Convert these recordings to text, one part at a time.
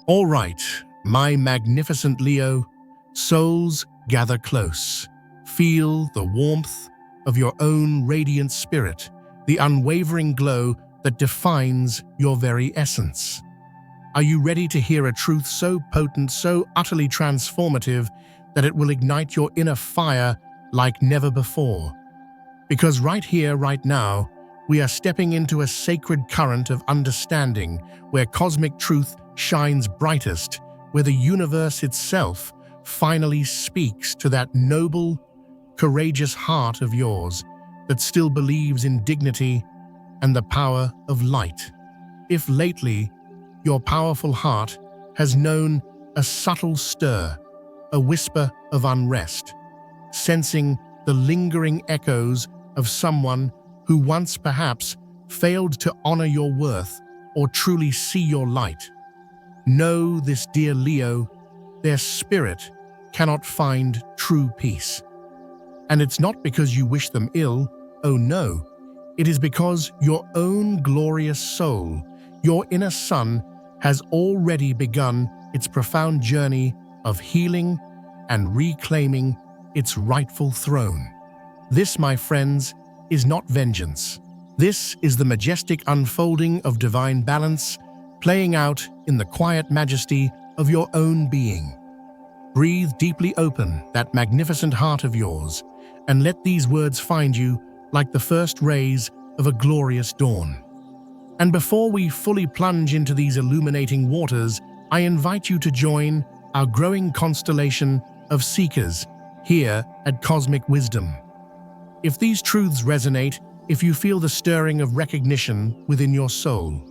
All right, my magnificent Leo, souls gather close. Feel the warmth of your own radiant spirit, the unwavering glow that defines your very essence. Are you ready to hear a truth so potent, so utterly transformative, that it will ignite your inner fire like never before? Because right here, right now, we are stepping into a sacred current of understanding where cosmic truth shines brightest, where the universe itself finally speaks to that noble, courageous heart of yours that still believes in dignity and the power of light. If lately your powerful heart has known a subtle stir, a whisper of unrest, sensing the lingering echoes of someone who once perhaps failed to honor your worth or truly see your light, know this, dear Leo, their spirit cannot find true peace. And it's not because you wish them ill, oh no, it is because your own glorious soul, your inner sun, has already begun its profound journey of healing and reclaiming its rightful throne. This, my friends, is not vengeance. This is the majestic unfolding of divine balance, playing out in the quiet majesty of your own being. Breathe deeply open that magnificent heart of yours, and let these words find you like the first rays of a glorious dawn. And before we fully plunge into these illuminating waters, I invite you to join our growing constellation of seekers here at Cosmic Wisdom. If these truths resonate, if you feel the stirring of recognition within your soul,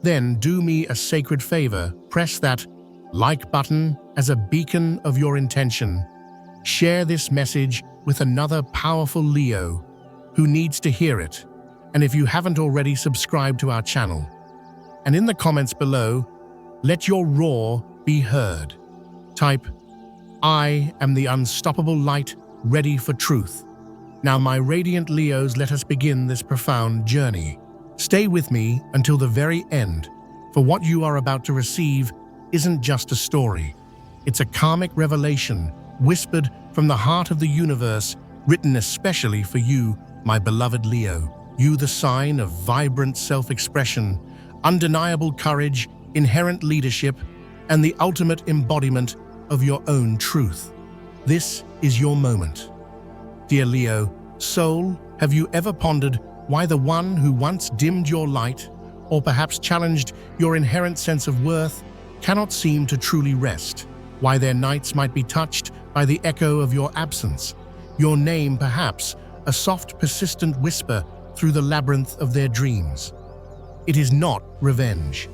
then do me a sacred favor, press that like button as a beacon of your intention. Share this message with another powerful Leo who needs to hear it. And if you haven't already, subscribe to our channel. And in the comments below, let your roar be heard. Type, "I am the unstoppable light, ready for truth." Now, my radiant Leos, let us begin this profound journey. Stay with me until the very end, for what you are about to receive isn't just a story. It's a karmic revelation, whispered from the heart of the universe, written especially for you, my beloved Leo. You, the sign of vibrant self-expression, undeniable courage, inherent leadership, and the ultimate embodiment of your own truth. This is your moment. Dear Leo, soul, have you ever pondered why the one who once dimmed your light, or perhaps challenged your inherent sense of worth, cannot seem to truly rest? Why their nights might be touched by the echo of your absence, your name perhaps a soft, persistent whisper through the labyrinth of their dreams? It is not revenge.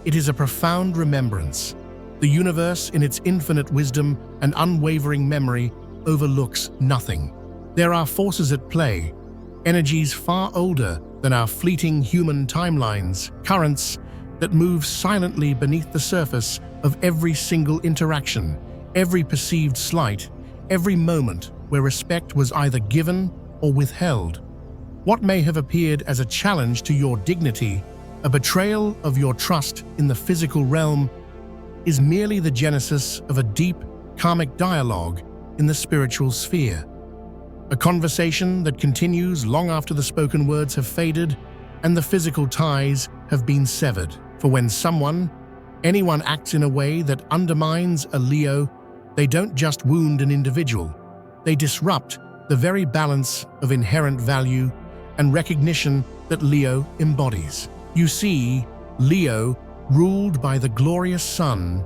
It is a profound remembrance. The universe, in its infinite wisdom and unwavering memory, overlooks nothing. There are forces at play, energies far older than our fleeting human timelines, currents that move silently beneath the surface of every single interaction, every perceived slight, every moment where respect was either given or withheld. What may have appeared as a challenge to your dignity, a betrayal of your trust in the physical realm, is merely the genesis of a deep, karmic dialogue in the spiritual sphere. A conversation that continues long after the spoken words have faded and the physical ties have been severed. For when anyone acts in a way that undermines a Leo, they don't just wound an individual, they disrupt the very balance of inherent value and recognition that Leo embodies. You see, Leo, ruled by the glorious sun,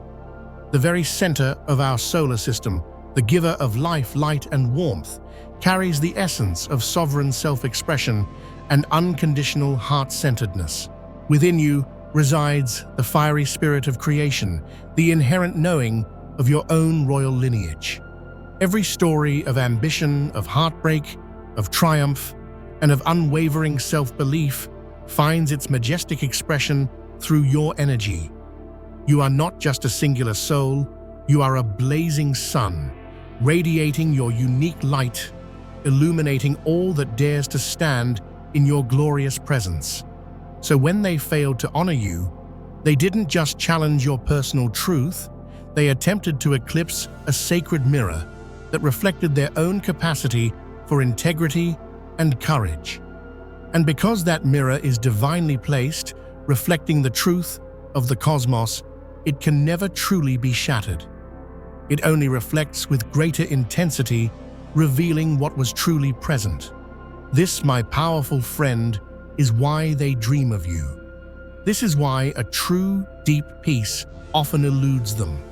the very center of our solar system, the giver of life, light, and warmth, carries the essence of sovereign self-expression and unconditional heart-centeredness. Within you resides the fiery spirit of creation, the inherent knowing of your own royal lineage. Every story of ambition, of heartbreak, of triumph, and of unwavering self-belief finds its majestic expression through your energy. You are not just a singular soul, you are a blazing sun, radiating your unique light, illuminating all that dares to stand in your glorious presence. So when they failed to honor you, They didn't just challenge your personal truth, they attempted to eclipse a sacred mirror that reflected their own capacity for integrity and courage. And because that mirror is divinely placed, reflecting the truth of the cosmos, it can never truly be shattered. It only reflects with greater intensity, revealing what was truly present. This, my powerful friend, is why they dream of you. This is why a true, deep peace often eludes them.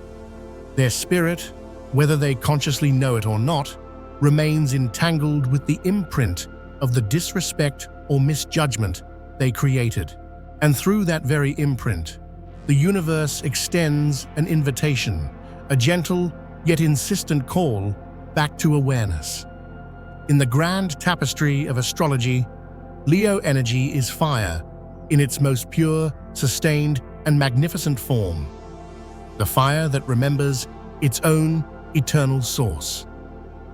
Their spirit, whether they consciously know it or not, remains entangled with the imprint of the disrespect or misjudgment they created. And through that very imprint, the universe extends an invitation, a gentle yet insistent call back to awareness. In the grand tapestry of astrology, Leo energy is fire in its most pure, sustained, and magnificent form. The fire that remembers its own eternal source.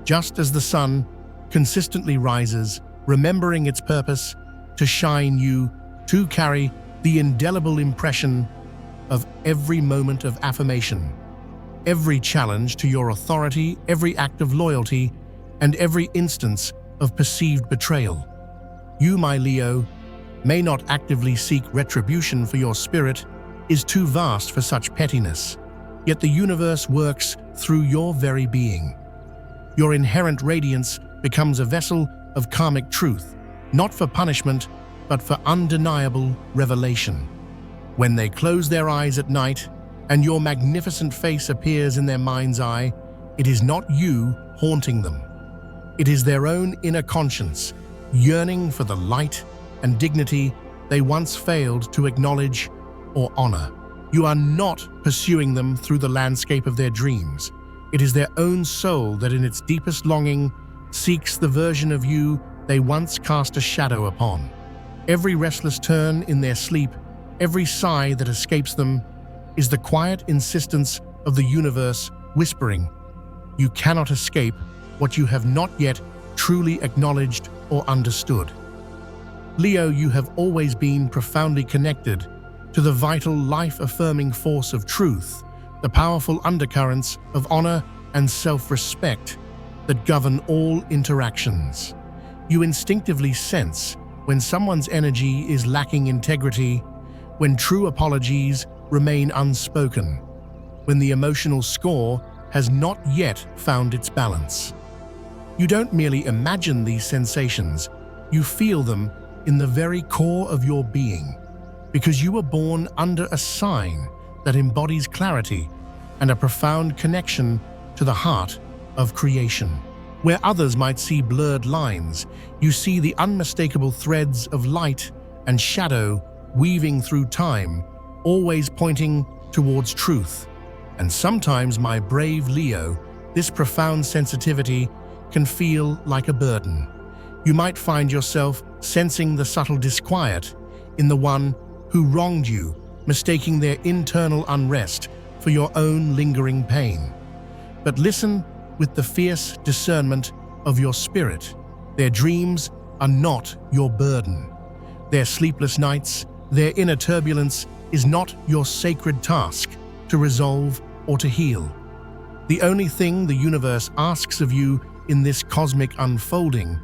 Just as the sun consistently rises, remembering its purpose to shine, you too carry the indelible impression of every moment of affirmation, every challenge to your authority, every act of loyalty, and every instance of perceived betrayal. You, my Leo, may not actively seek retribution, for your spirit is too vast for such pettiness, yet the universe works through your very being. Your inherent radiance becomes a vessel of karmic truth, not for punishment, but for undeniable revelation. When they close their eyes at night and your magnificent face appears in their mind's eye, it is not you haunting them. It is their own inner conscience, yearning for the light and dignity they once failed to acknowledge or honor. You are not pursuing them through the landscape of their dreams. It is their own soul that in its deepest longing seeks the version of you they once cast a shadow upon. Every restless turn in their sleep, every sigh that escapes them, is the quiet insistence of the universe whispering, "You cannot escape what you have not yet truly acknowledged or understood." Leo, you have always been profoundly connected to the vital, life-affirming force of truth, the powerful undercurrents of honor and self-respect that govern all interactions. You instinctively sense when someone's energy is lacking integrity, when true apologies remain unspoken, when the emotional score has not yet found its balance. You don't merely imagine these sensations, you feel them in the very core of your being, because you were born under a sign that embodies clarity and a profound connection to the heart of creation. Where others might see blurred lines, you see the unmistakable threads of light and shadow weaving through time, always pointing towards truth. And sometimes, my brave Leo, this profound sensitivity can feel like a burden. You might find yourself sensing the subtle disquiet in the one who wronged you, mistaking their internal unrest for your own lingering pain. But listen with the fierce discernment of your spirit. Their dreams are not your burden. Their sleepless nights, their inner turbulence is not your sacred task to resolve or to heal. The only thing the universe asks of you in this cosmic unfolding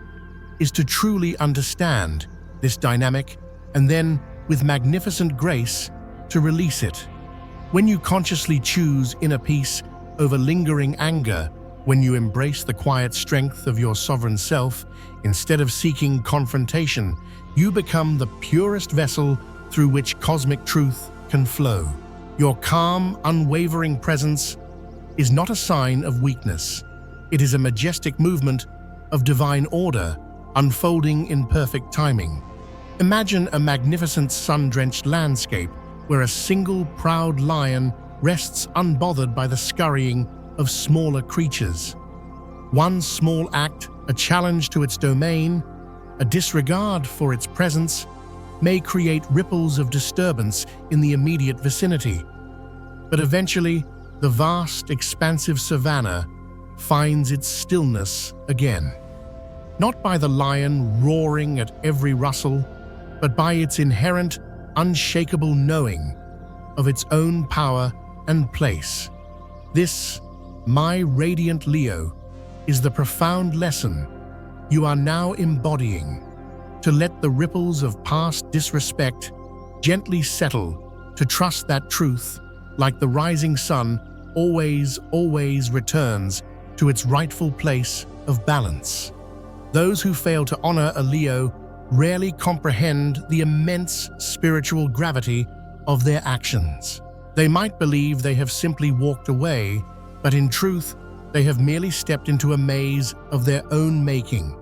is to truly understand this dynamic and then, with magnificent grace, to release it. When you consciously choose inner peace over lingering anger, when you embrace the quiet strength of your sovereign self, instead of seeking confrontation, you become the purest vessel through which cosmic truth can flow. Your calm, unwavering presence is not a sign of weakness. It is a majestic movement of divine order, unfolding in perfect timing. Imagine a magnificent sun-drenched landscape where a single proud lion rests unbothered by the scurrying of smaller creatures. One small act, a challenge to its domain, a disregard for its presence, may create ripples of disturbance in the immediate vicinity. But eventually, the vast, expansive savanna finds its stillness again. Not by the lion roaring at every rustle, but by its inherent, unshakable knowing of its own power and place. This, my radiant Leo, is the profound lesson you are now embodying, to let the ripples of past disrespect gently settle, to trust that truth, like the rising sun, always returns to its rightful place of balance. Those who fail to honor a Leo rarely comprehend the immense spiritual gravity of their actions. They might believe they have simply walked away, but in truth, they have merely stepped into a maze of their own making.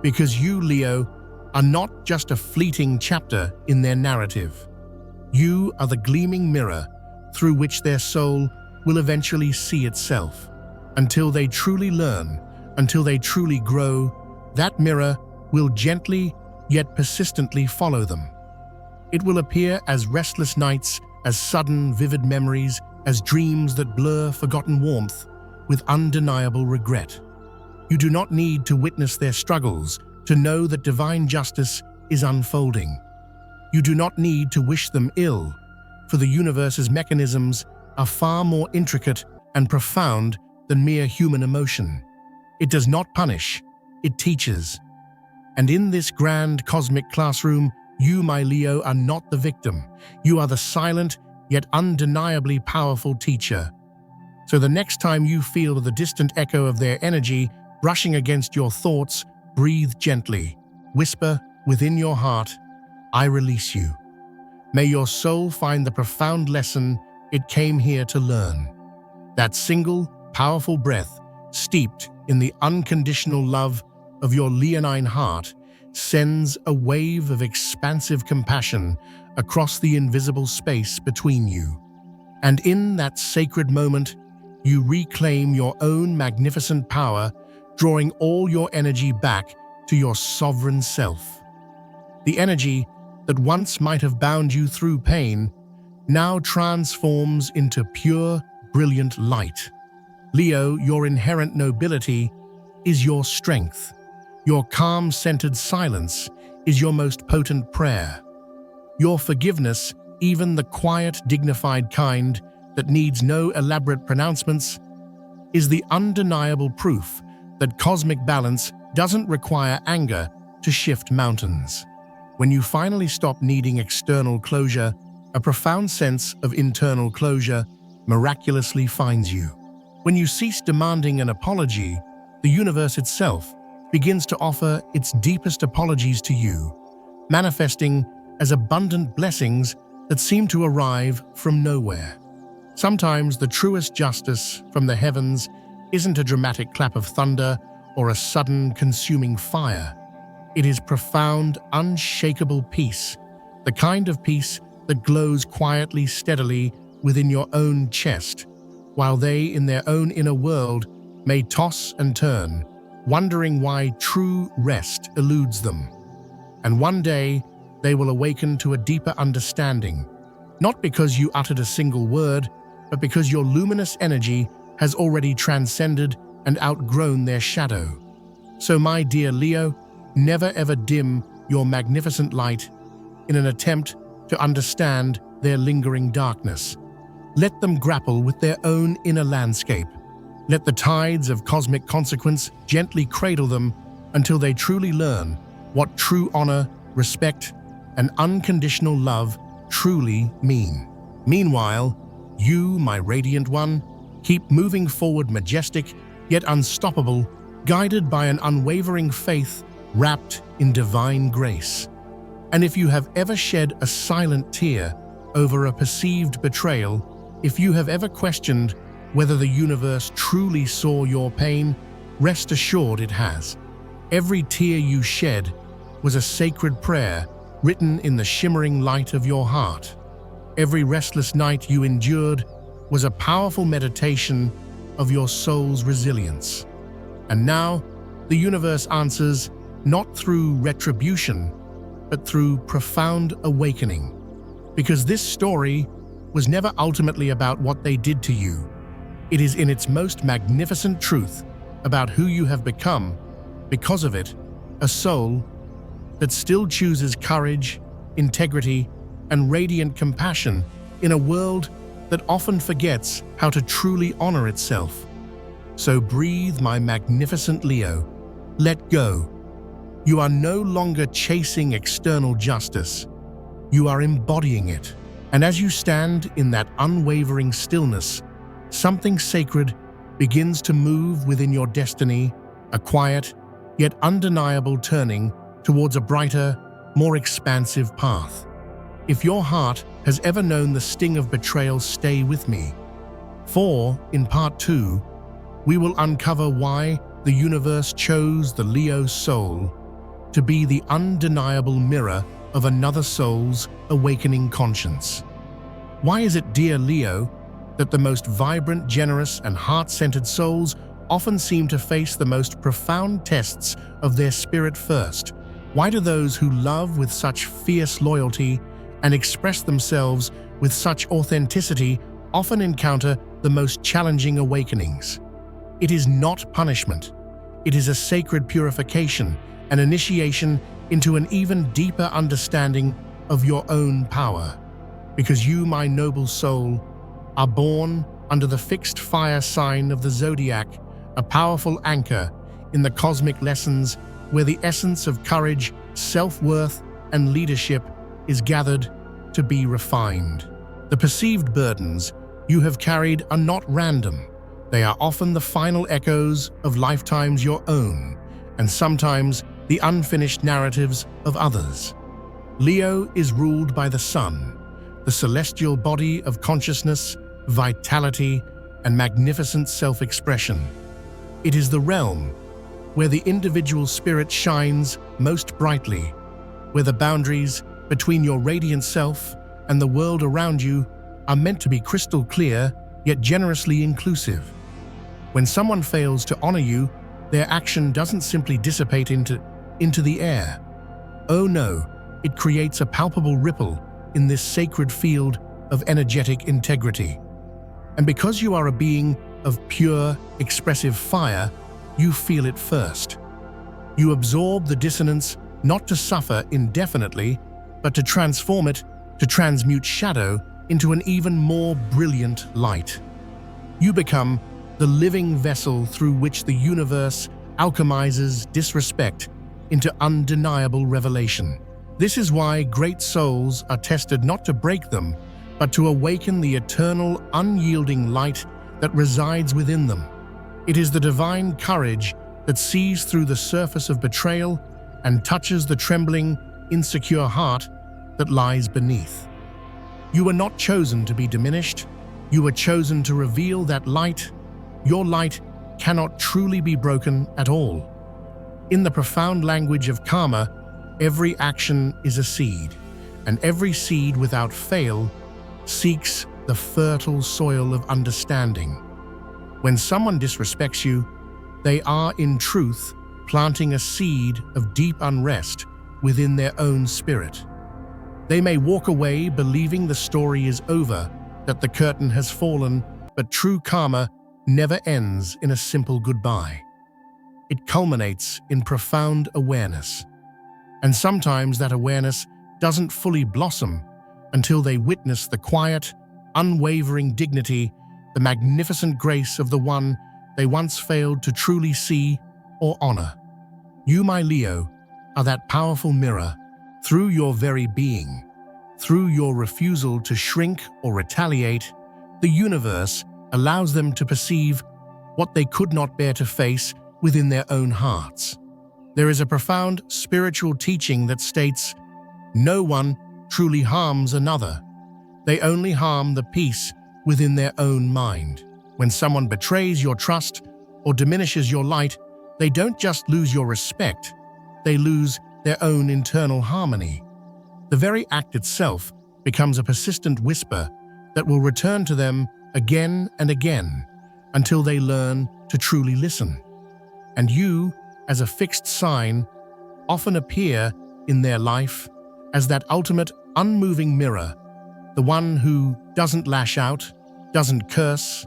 Because you, Leo, are not just a fleeting chapter in their narrative. You are the gleaming mirror through which their soul will eventually see itself. Until they truly learn, until they truly grow, that mirror will gently yet persistently follow them. It will appear as restless nights, as sudden, vivid memories, as dreams that blur forgotten warmth with undeniable regret. You do not need to witness their struggles to know that divine justice is unfolding. You do not need to wish them ill, for the universe's mechanisms are far more intricate and profound than mere human emotion. It does not punish, it teaches. And in this grand cosmic classroom, you, my Leo, are not the victim. You are the silent, yet undeniably powerful teacher. So the next time you feel the distant echo of their energy brushing against your thoughts, breathe gently. Whisper within your heart, I release you. May your soul find the profound lesson it came here to learn. That single, powerful breath, steeped in the unconditional love of your leonine heart, sends a wave of expansive compassion across the invisible space between you. And in that sacred moment, you reclaim your own magnificent power, drawing all your energy back to your sovereign self. The energy that once might have bound you through pain now transforms into pure, brilliant light. Leo, your inherent nobility is your strength. Your calm-centered silence is your most potent prayer. Your forgiveness, even the quiet, dignified kind that needs no elaborate pronouncements, is the undeniable proof that cosmic balance doesn't require anger to shift mountains. When you finally stop needing external closure, a profound sense of internal closure miraculously finds you. When you cease demanding an apology, the universe itself begins to offer its deepest apologies to you, manifesting as abundant blessings that seem to arrive from nowhere. Sometimes the truest justice from the heavens isn't a dramatic clap of thunder or a sudden consuming fire. It is profound, unshakable peace, the kind of peace that glows quietly, steadily within your own chest, while they in their own inner world may toss and turn, wondering why true rest eludes them. And one day, they will awaken to a deeper understanding, not because you uttered a single word, but because your luminous energy has already transcended and outgrown their shadow. So, my dear Leo, never ever dim your magnificent light in an attempt to understand their lingering darkness. Let them grapple with their own inner landscape. Let the tides of cosmic consequence gently cradle them until they truly learn what true honor, respect, and unconditional love truly mean. Meanwhile, you, my radiant one, keep moving forward majestic yet unstoppable, guided by an unwavering faith wrapped in divine grace. And if you have ever shed a silent tear over a perceived betrayal, if you have ever questioned whether the universe truly saw your pain, rest assured it has. Every tear you shed was a sacred prayer written in the shimmering light of your heart. Every restless night you endured was a powerful meditation of your soul's resilience. And now, the universe answers not through retribution, but through profound awakening. Because this story was never ultimately about what they did to you. It is in its most magnificent truth about who you have become, because of it, a soul that still chooses courage, integrity, and radiant compassion in a world that often forgets how to truly honor itself. So breathe, my magnificent Leo. Let go. You are no longer chasing external justice. You are embodying it. And as you stand in that unwavering stillness, something sacred begins to move within your destiny, a quiet, yet undeniable turning towards a brighter, more expansive path. If your heart has ever known the sting of betrayal, stay with me. For, in part 2, we will uncover why the universe chose the Leo soul to be the undeniable mirror of another soul's awakening conscience. Why is it, dear Leo, that the most vibrant, generous, and heart-centered souls often seem to face the most profound tests of their spirit first? Why do those who love with such fierce loyalty and express themselves with such authenticity often encounter the most challenging awakenings? It is not punishment. It is a sacred purification, an initiation into an even deeper understanding of your own power. Because you, my noble soul, are born under the fixed fire sign of the zodiac, a powerful anchor in the cosmic lessons where the essence of courage, self-worth, and leadership is gathered to be refined. The perceived burdens you have carried are not random. They are often the final echoes of lifetimes your own, and sometimes the unfinished narratives of others. Leo is ruled by the sun, the celestial body of consciousness, vitality, and magnificent self-expression. It is the realm where the individual spirit shines most brightly, where the boundaries between your radiant self and the world around you are meant to be crystal clear, yet generously inclusive. When someone fails to honor you, their action doesn't simply dissipate into the air. Oh no, it creates a palpable ripple in this sacred field of energetic integrity. And because you are a being of pure, expressive fire, you feel it first. You absorb the dissonance not to suffer indefinitely, but to transform it, to transmute shadow into an even more brilliant light. You become the living vessel through which the universe alchemizes disrespect into undeniable revelation. This is why great souls are tested not to break them, but to awaken the eternal, unyielding light that resides within them. It is the divine courage that sees through the surface of betrayal and touches the trembling, insecure heart that lies beneath. You were not chosen to be diminished. You were chosen to reveal that light. Your light cannot truly be broken at all. In the profound language of karma, every action is a seed, and every seed without fail seeks the fertile soil of understanding. When someone disrespects you, they are in truth planting a seed of deep unrest within their own spirit. They may walk away believing the story is over, that the curtain has fallen, but true karma never ends in a simple goodbye. It culminates in profound awareness. And sometimes that awareness doesn't fully blossom until they witness the quiet, unwavering dignity, the magnificent grace of the one they once failed to truly see or honor. You, my Leo, are that powerful mirror. Through your very being, through your refusal to shrink or retaliate, the universe allows them to perceive what they could not bear to face within their own hearts. There is a profound spiritual teaching that states, no one truly harms another. They only harm the peace within their own mind. When someone betrays your trust or diminishes your light, they don't just lose your respect, they lose their own internal harmony. The very act itself becomes a persistent whisper that will return to them again and again until they learn to truly listen. And you, as a fixed sign, often appear in their life as that ultimate unmoving mirror, the one who doesn't lash out, doesn't curse,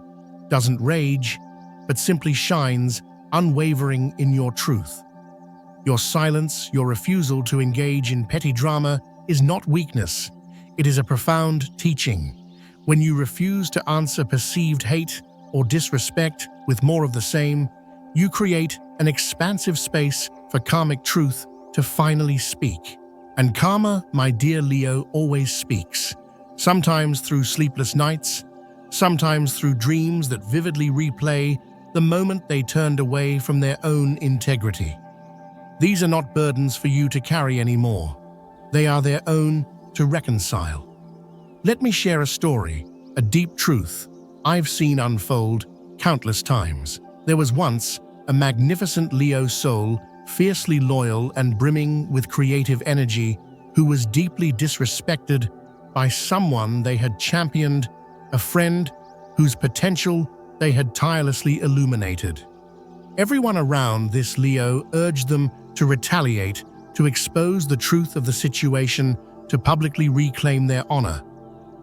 doesn't rage, but simply shines unwavering in your truth. Your silence, your refusal to engage in petty drama is not weakness. It is a profound teaching. When you refuse to answer perceived hate or disrespect with more of the same, you create an expansive space for karmic truth to finally speak. And karma, my dear Leo, always speaks, sometimes through sleepless nights, sometimes through dreams that vividly replay the moment they turned away from their own integrity. These are not burdens for you to carry anymore. They are their own to reconcile. Let me share a story, a deep truth I've seen unfold countless times. There was once a magnificent Leo soul, fiercely loyal and brimming with creative energy, who was deeply disrespected by someone they had championed, a friend whose potential they had tirelessly illuminated. Everyone around this Leo urged them to retaliate, to expose the truth of the situation, to publicly reclaim their honor.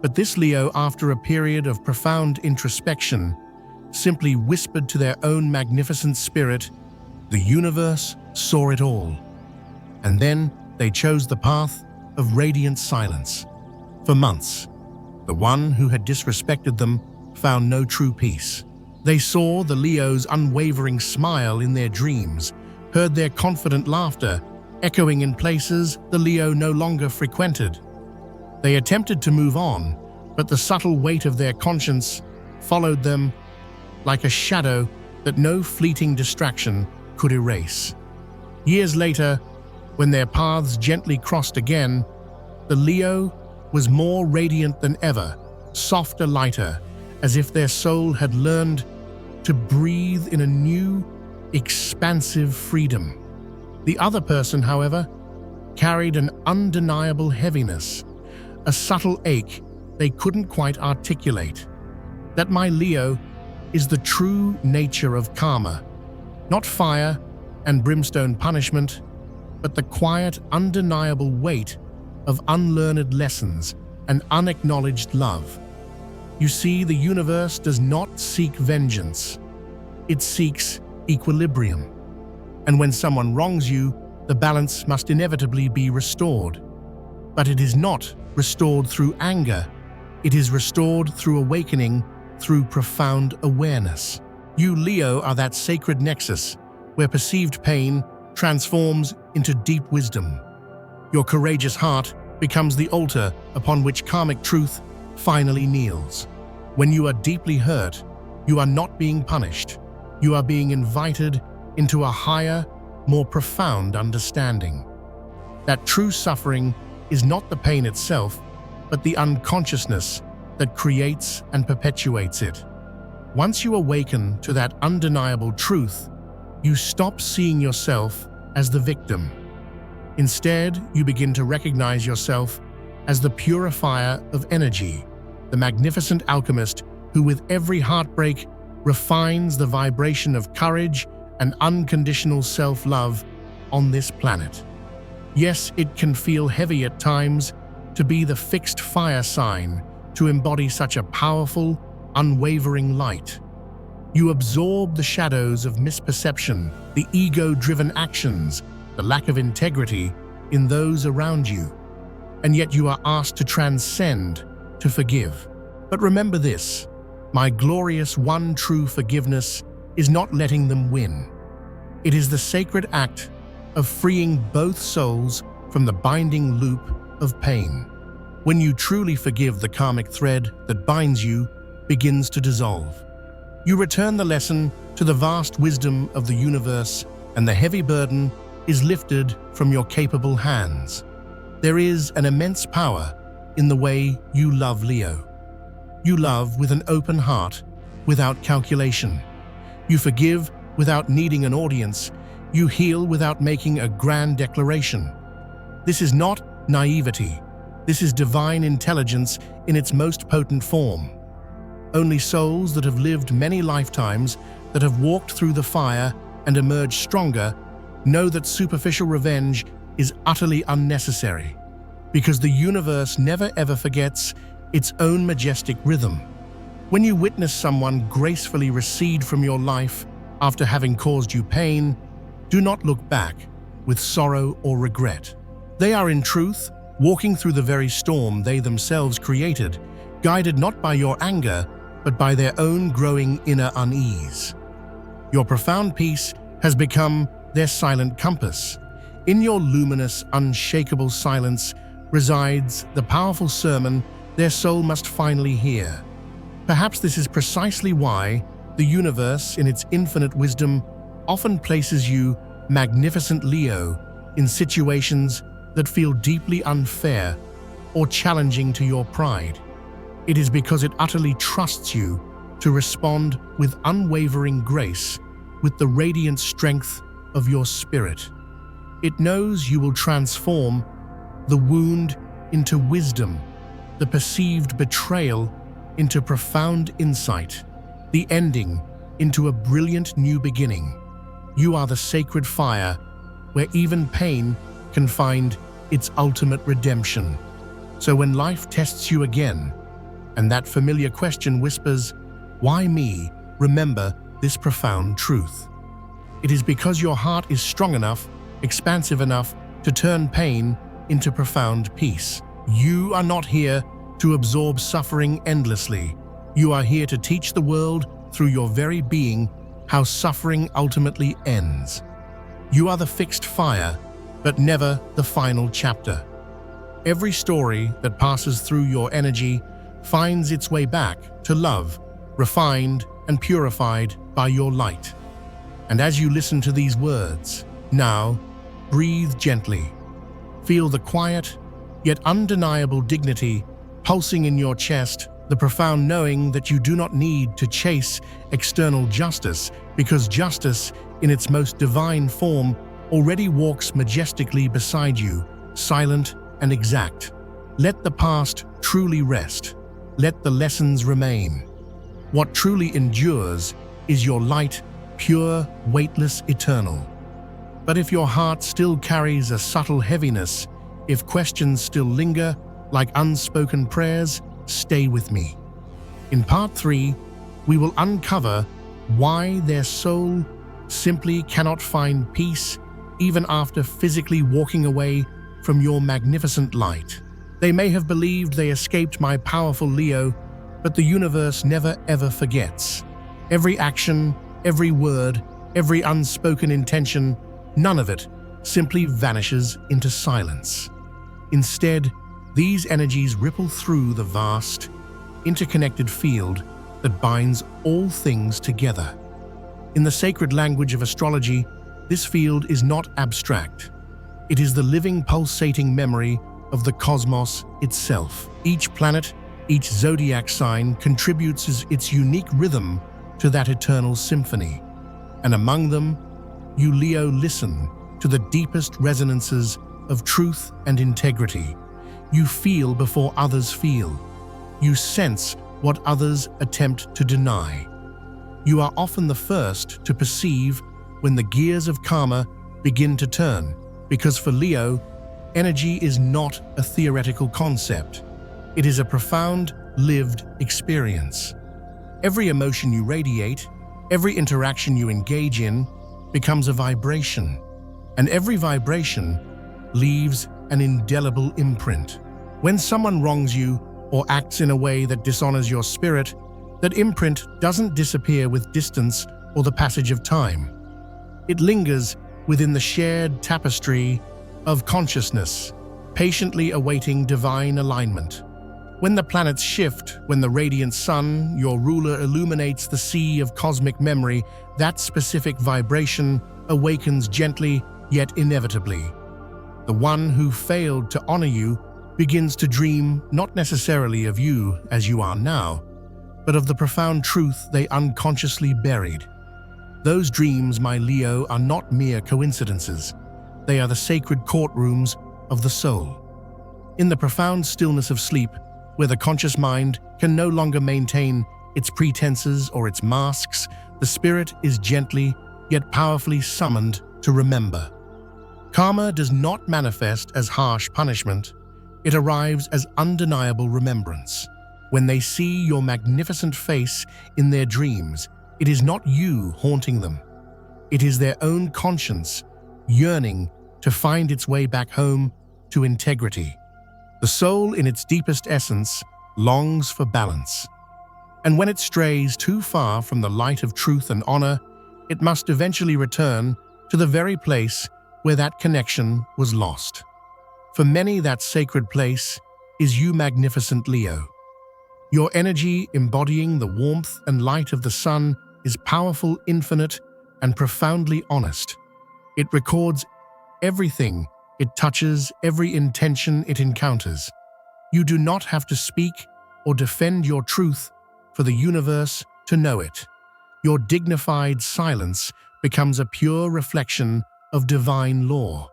But this Leo, after a period of profound introspection, simply whispered to their own magnificent spirit, "The universe saw it all." And then they chose the path of radiant silence. For months, the one who had disrespected them found no true peace. They saw the Leo's unwavering smile in their dreams, heard their confident laughter echoing in places the Leo no longer frequented. They attempted to move on, but the subtle weight of their conscience followed them like a shadow that no fleeting distraction could erase. Years later, when their paths gently crossed again, the Leo was more radiant than ever, softer, lighter, as if their soul had learned to breathe in a new, expansive freedom. The other person, however, carried an undeniable heaviness, a subtle ache they couldn't quite articulate. That, my Leo, is the true nature of karma, not fire and brimstone punishment, but the quiet, undeniable weight of unlearned lessons and unacknowledged love. You see, the universe does not seek vengeance. It seeks equilibrium. And when someone wrongs you, the balance must inevitably be restored. But it is not restored through anger. It is restored through awakening, through profound awareness. You, Leo, are that sacred nexus where perceived pain transforms into deep wisdom. Your courageous heart becomes the altar upon which karmic truth finally kneels. When you are deeply hurt, you are not being punished. You are being invited into a higher, more profound understanding. That true suffering is not the pain itself, but the unconsciousness that creates and perpetuates it. Once you awaken to that undeniable truth, you stop seeing yourself as the victim. Instead, you begin to recognize yourself as the purifier of energy, the magnificent alchemist who, with every heartbreak, refines the vibration of courage and unconditional self-love on this planet. Yes, it can feel heavy at times to be the fixed fire sign, to embody such a powerful, unwavering light. You absorb the shadows of misperception, the ego-driven actions, the lack of integrity in those around you. And yet you are asked to transcend, to forgive. But remember this, my glorious one true forgiveness is not letting them win. It is the sacred act of freeing both souls from the binding loop of pain. When you truly forgive, the karmic thread that binds you begins to dissolve. You return the lesson to the vast wisdom of the universe, and the heavy burden is lifted from your capable hands. There is an immense power in the way you love, Leo. You love with an open heart, without calculation. You forgive without needing an audience. You heal without making a grand declaration. This is not naivety. This is divine intelligence in its most potent form. Only souls that have lived many lifetimes, that have walked through the fire and emerged stronger, know that superficial revenge is utterly unnecessary, because the universe never ever forgets its own majestic rhythm. When you witness someone gracefully recede from your life after having caused you pain, do not look back with sorrow or regret. They are in truth walking through the very storm they themselves created, guided not by your anger, but by their own growing inner unease. Your profound peace has become their silent compass. In your luminous, unshakable silence resides the powerful sermon their soul must finally hear. Perhaps this is precisely why the universe, in its infinite wisdom, often places you, magnificent Leo, in situations that feel deeply unfair or challenging to your pride. It is because it utterly trusts you to respond with unwavering grace, with the radiant strength of your spirit. It knows you will transform the wound into wisdom, the perceived betrayal into profound insight, the ending into a brilliant new beginning. You are the sacred fire where even pain can find its ultimate redemption. So when life tests you again, and that familiar question whispers, "Why me?" remember this profound truth. It is because your heart is strong enough, expansive enough to turn pain into profound peace. You are not here to absorb suffering endlessly. You are here to teach the world through your very being how suffering ultimately ends. You are the fixed fire, but never the final chapter. Every story that passes through your energy finds its way back to love, refined and purified by your light. And as you listen to these words, now, breathe gently. Feel the quiet, yet undeniable dignity pulsing in your chest, the profound knowing that you do not need to chase external justice, because justice, in its most divine form, already walks majestically beside you, silent and exact. Let the past truly rest. Let the lessons remain. What truly endures is your light, pure, weightless, eternal. But if your heart still carries a subtle heaviness, if questions still linger like unspoken prayers, stay with me. In part 3, we will uncover why their soul simply cannot find peace even after physically walking away from your magnificent light. They may have believed they escaped my powerful Leo, but the universe never ever forgets. Every action, every word, every unspoken intention, none of it simply vanishes into silence. Instead, these energies ripple through the vast, interconnected field that binds all things together. In the sacred language of astrology, this field is not abstract. It is the living, pulsating memory of the cosmos itself. Each planet, each zodiac sign contributes its unique rhythm to that eternal symphony. And among them, you Leo listen to the deepest resonances of truth and integrity. You feel before others feel. You sense what others attempt to deny. You are often the first to perceive when the gears of karma begin to turn, because for Leo, energy is not a theoretical concept. It is a profound, lived experience. Every emotion you radiate, every interaction you engage in, becomes a vibration, and every vibration leaves an indelible imprint. When someone wrongs you or acts in a way that dishonors your spirit, that imprint doesn't disappear with distance or the passage of time. It lingers within the shared tapestry of consciousness, patiently awaiting divine alignment. When the planets shift, when the radiant sun, your ruler, illuminates the sea of cosmic memory, that specific vibration awakens gently yet inevitably. The one who failed to honor you begins to dream not necessarily of you as you are now, but of the profound truth they unconsciously buried. Those dreams, my Leo, are not mere coincidences. They are the sacred courtrooms of the soul. In the profound stillness of sleep, where the conscious mind can no longer maintain its pretenses or its masks, the spirit is gently yet powerfully summoned to remember. Karma does not manifest as harsh punishment. It arrives as undeniable remembrance. When they see your magnificent face in their dreams, it is not you haunting them. It is their own conscience yearning to find its way back home to integrity. The soul, in its deepest essence, longs for balance. And when it strays too far from the light of truth and honor, it must eventually return to the very place where that connection was lost. For many, that sacred place is you, magnificent Leo. Your energy, embodying the warmth and light of the sun, is powerful, infinite, and profoundly honest. It records everything it touches, every intention it encounters. You do not have to speak or defend your truth for the universe to know it. Your dignified silence becomes a pure reflection of divine law.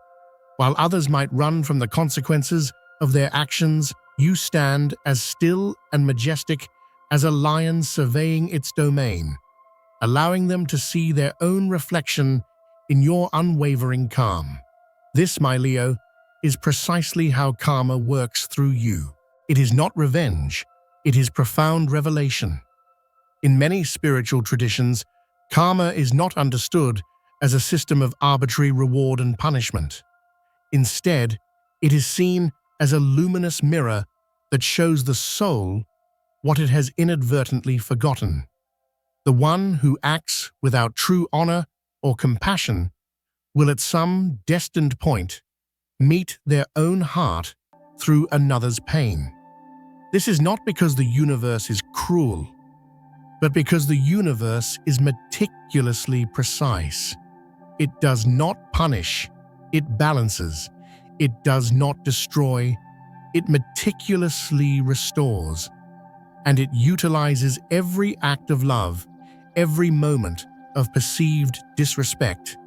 While others might run from the consequences of their actions, you stand as still and majestic as a lion surveying its domain, allowing them to see their own reflection in your unwavering calm. This, my Leo, is precisely how karma works through you. It is not revenge, it is profound revelation. In many spiritual traditions, karma is not understood as a system of arbitrary reward and punishment. Instead, it is seen as a luminous mirror that shows the soul what it has inadvertently forgotten. The one who acts without true honor or compassion will at some destined point meet their own heart through another's pain. This is not because the universe is cruel, but because the universe is meticulously precise. It does not punish, it balances. It does not destroy, it meticulously restores. And it utilizes every act of love, every moment of perceived disrespect,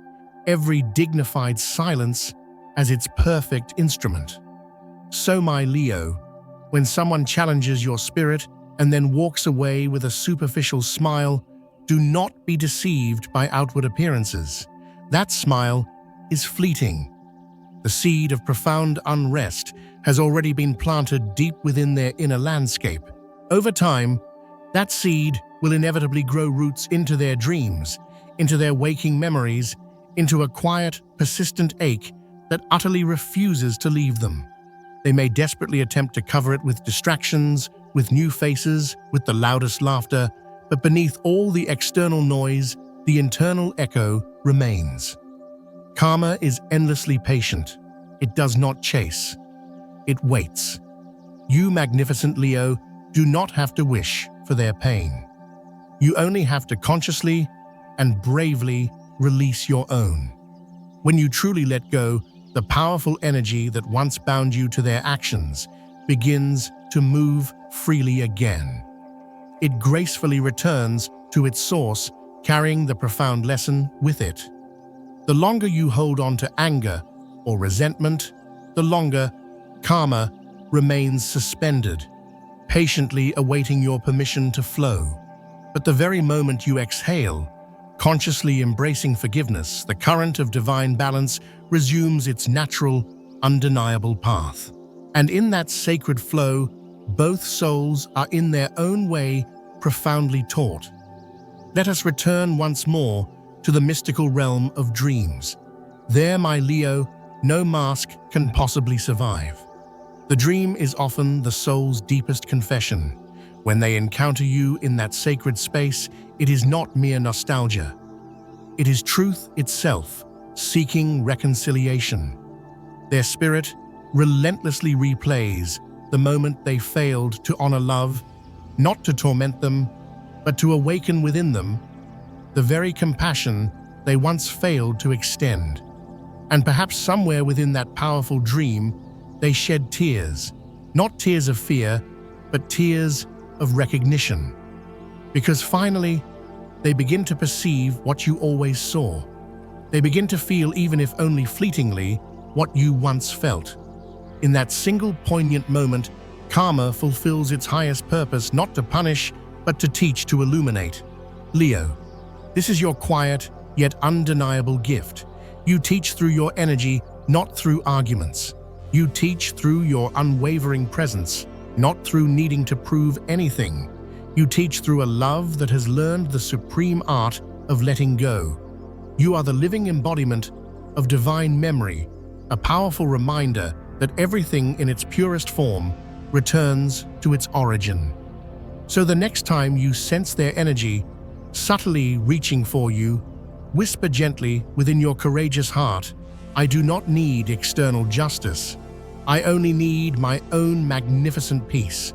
every dignified silence as its perfect instrument. So, my Leo, when someone challenges your spirit and then walks away with a superficial smile, do not be deceived by outward appearances. That smile is fleeting. The seed of profound unrest has already been planted deep within their inner landscape. Over time, that seed will inevitably grow roots into their dreams, into their waking memories, into a quiet, persistent ache that utterly refuses to leave them. They may desperately attempt to cover it with distractions, with new faces, with the loudest laughter, but beneath all the external noise, the internal echo remains. Karma is endlessly patient. It does not chase. It waits. You, magnificent Leo, do not have to wish for their pain. You only have to consciously and bravely release your own. When you truly let go, the powerful energy that once bound you to their actions begins to move freely again. It gracefully returns to its source, carrying the profound lesson with it. The longer you hold on to anger or resentment, the longer karma remains suspended, patiently awaiting your permission to flow. But the very moment you exhale, consciously embracing forgiveness, the current of divine balance resumes its natural, undeniable path. And in that sacred flow, both souls are in their own way profoundly taught. Let us return once more to the mystical realm of dreams. There, my Leo, no mask can possibly survive. The dream is often the soul's deepest confession. When they encounter you in that sacred space, it is not mere nostalgia. It is truth itself, seeking reconciliation. Their spirit relentlessly replays the moment they failed to honor love, not to torment them, but to awaken within them the very compassion they once failed to extend. And perhaps somewhere within that powerful dream, they shed tears, not tears of fear, but tears of recognition. Because finally, they begin to perceive what you always saw. They begin to feel, even if only fleetingly, what you once felt. In that single poignant moment, karma fulfills its highest purpose, not to punish, but to teach, to illuminate. Leo, this is your quiet, yet undeniable gift. You teach through your energy, not through arguments. You teach through your unwavering presence, not through needing to prove anything. You teach through a love that has learned the supreme art of letting go. You are the living embodiment of divine memory, a powerful reminder that everything in its purest form returns to its origin. So the next time you sense their energy subtly reaching for you, whisper gently within your courageous heart, "I do not need external justice. I only need my own magnificent peace."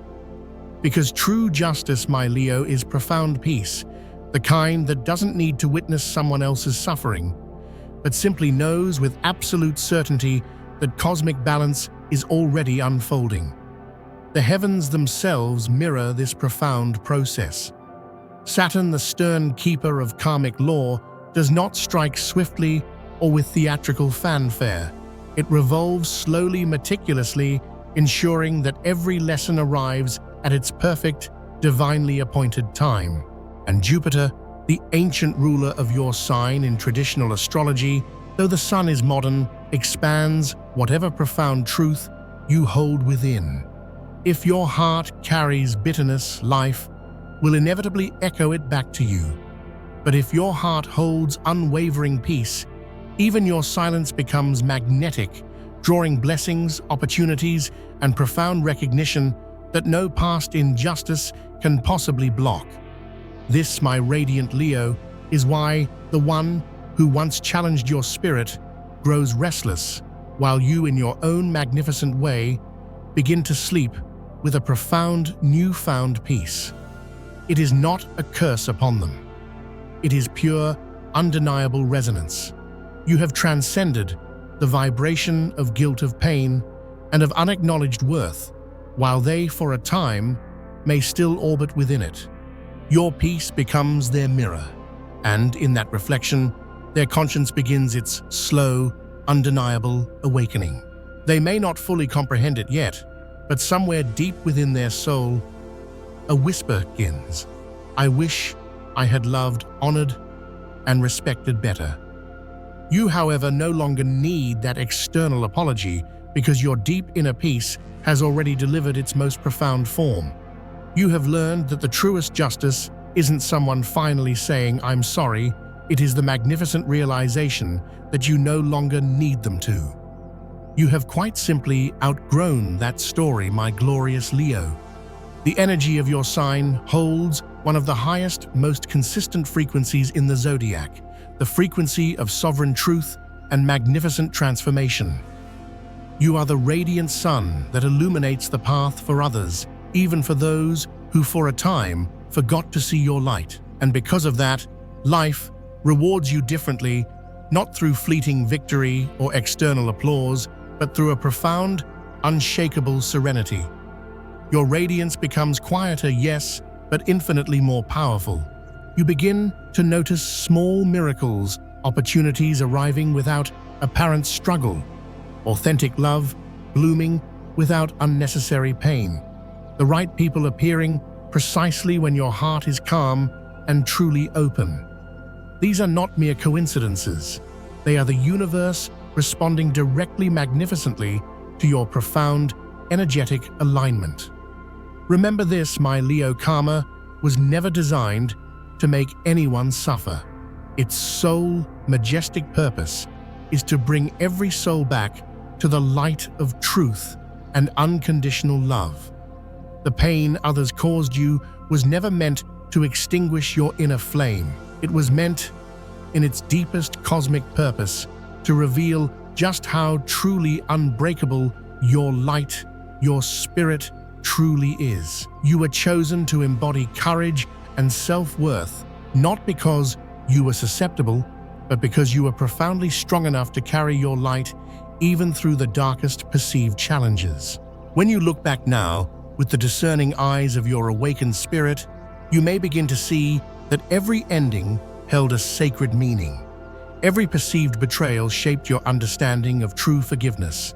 Because true justice, my Leo, is profound peace, the kind that doesn't need to witness someone else's suffering, but simply knows with absolute certainty that cosmic balance is already unfolding. The heavens themselves mirror this profound process. Saturn, the stern keeper of karmic law, does not strike swiftly or with theatrical fanfare. It revolves slowly, meticulously, ensuring that every lesson arrives at its perfect, divinely appointed time. And Jupiter, the ancient ruler of your sign in traditional astrology, though the sun is modern, expands whatever profound truth you hold within. If your heart carries bitterness, life will inevitably echo it back to you. But if your heart holds unwavering peace, even your silence becomes magnetic, drawing blessings, opportunities, and profound recognition that no past injustice can possibly block. This, my radiant Leo, is why the one who once challenged your spirit grows restless, while you, in your own magnificent way, begin to sleep with a profound, newfound peace. It is not a curse upon them. It is pure, undeniable resonance. You have transcended the vibration of guilt, of pain, and of unacknowledged worth, while they, for a time, may still orbit within it. Your peace becomes their mirror, and in that reflection, their conscience begins its slow, undeniable awakening. They may not fully comprehend it yet, but somewhere deep within their soul, a whisper begins. "I wish I had loved, honored, and respected better." You, however, no longer need that external apology because your deep inner peace has already delivered its most profound form. You have learned that the truest justice isn't someone finally saying, "I'm sorry." It is the magnificent realization that you no longer need them to. You have quite simply outgrown that story, my glorious Leo. The energy of your sign holds one of the highest, most consistent frequencies in the zodiac, the frequency of sovereign truth and magnificent transformation. You are the radiant sun that illuminates the path for others, even for those who for a time forgot to see your light. And because of that, life rewards you differently, not through fleeting victory or external applause, but through a profound, unshakable serenity. Your radiance becomes quieter, yes, but infinitely more powerful. You begin to notice small miracles, opportunities arriving without apparent struggle, authentic love blooming without unnecessary pain, the right people appearing precisely when your heart is calm and truly open. These are not mere coincidences. They are the universe responding directly, magnificently to your profound, energetic alignment. Remember this, my Leo, karma was never designed to make anyone suffer. Its sole, majestic purpose is to bring every soul back to the light of truth and unconditional love. The pain others caused you was never meant to extinguish your inner flame. It was meant, in its deepest cosmic purpose, to reveal just how truly unbreakable your light, your spirit, truly is. You were chosen to embody courage and self-worth, not because you were susceptible, but because you were profoundly strong enough to carry your light even through the darkest perceived challenges. When you look back now, with the discerning eyes of your awakened spirit, you may begin to see that every ending held a sacred meaning. Every perceived betrayal shaped your understanding of true forgiveness.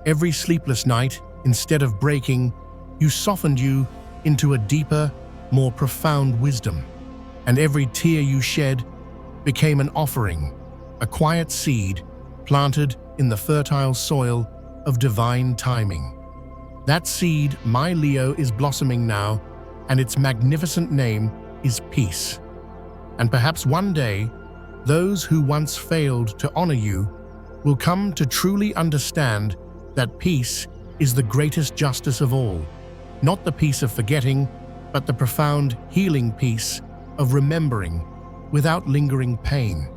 Every sleepless night, instead of breaking, you softened you into a deeper, more profound wisdom. And every tear you shed became an offering, a quiet seed planted in the fertile soil of divine timing. That seed, my Leo, is blossoming now, and its magnificent name is peace. And perhaps one day, those who once failed to honor you will come to truly understand that peace is the greatest justice of all. not the peace of forgetting, but the profound healing peace of remembering without lingering pain.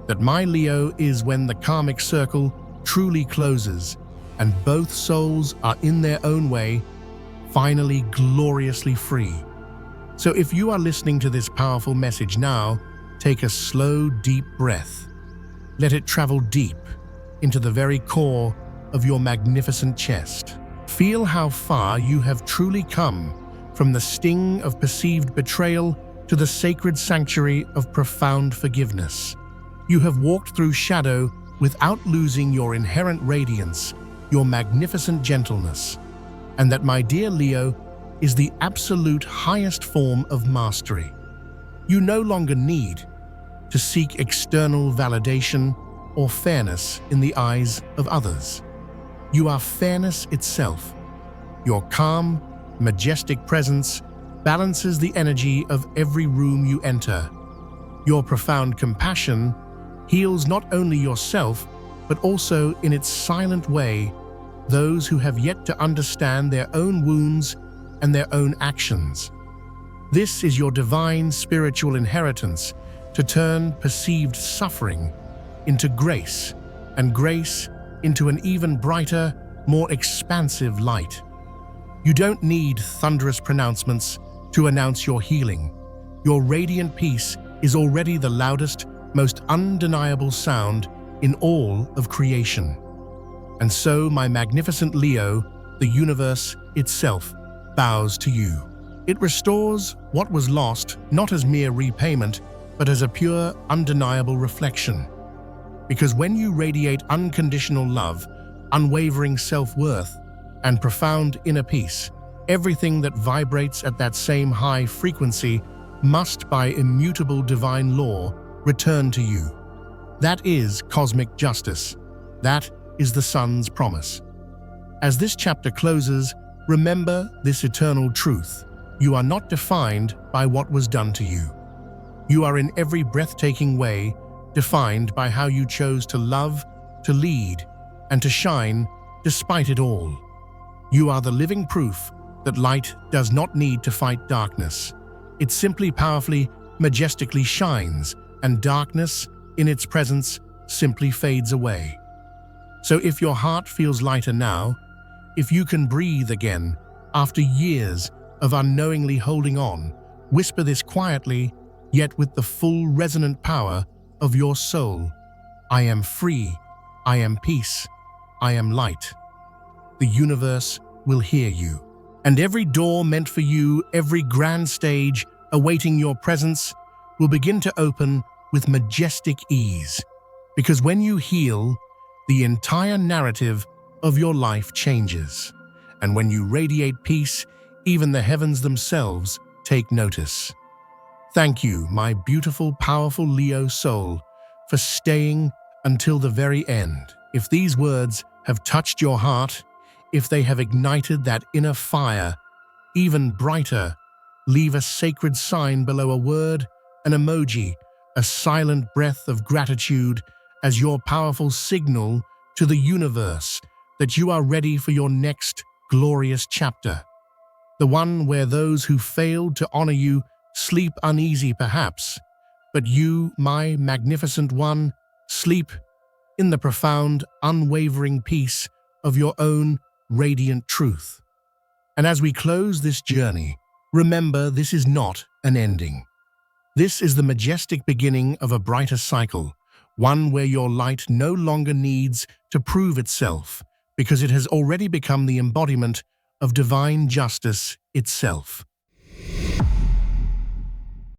That my Leo is when the karmic circle truly closes and both souls are in their own way, finally gloriously free. So if you are listening to this powerful message now, take a slow, deep breath. Let it travel deep into the very core of your magnificent chest. Feel how far you have truly come from the sting of perceived betrayal to the sacred sanctuary of profound forgiveness. You have walked through shadow without losing your inherent radiance, your magnificent gentleness. And that, my dear Leo, is the absolute highest form of mastery. You no longer need to seek external validation or fairness in the eyes of others. You are fairness itself. Your calm, majestic presence balances the energy of every room you enter. Your profound compassion heals not only yourself, but also in its silent way those who have yet to understand their own wounds and their own actions. This is your divine spiritual inheritance to turn perceived suffering into grace, and grace into an even brighter, more expansive light. You don't need thunderous pronouncements to announce your healing. Your radiant peace is already the loudest, most undeniable sound in all of creation. And so, my magnificent Leo, the universe itself, bows to you. It restores what was lost not as mere repayment, but as a pure, undeniable reflection. Because when you radiate unconditional love, unwavering self-worth, and profound inner peace, everything that vibrates at that same high frequency must, by immutable divine law, return to you. That is cosmic justice. That is the sun's promise. As this chapter closes, remember this eternal truth. You are not defined by what was done to you. You are in every breathtaking way defined by how you chose to love, to lead, and to shine despite it all. You are the living proof that light does not need to fight darkness. It simply powerfully, majestically shines, and darkness, in its presence, simply fades away. So if your heart feels lighter now, if you can breathe again after years of unknowingly holding on, whisper this quietly, yet with the full resonant power of your soul. I am free, I am peace, I am light. The universe will hear you. And every door meant for you, every grand stage awaiting your presence, will begin to open with majestic ease. Because when you heal, the entire narrative of your life changes. And when you radiate peace, even the heavens themselves take notice. Thank you, my beautiful, powerful Leo soul, for staying until the very end. If these words have touched your heart, if they have ignited that inner fire, even brighter, leave a sacred sign below, a word, an emoji, a silent breath of gratitude as your powerful signal to the universe that you are ready for your next glorious chapter. The one where those who failed to honor you sleep uneasy perhaps, but you, my magnificent one, sleep in the profound, unwavering peace of your own radiant truth. And as we close this journey, remember this is not an ending. This is the majestic beginning of a brighter cycle, one where your light no longer needs to prove itself, because it has already become the embodiment of divine justice itself.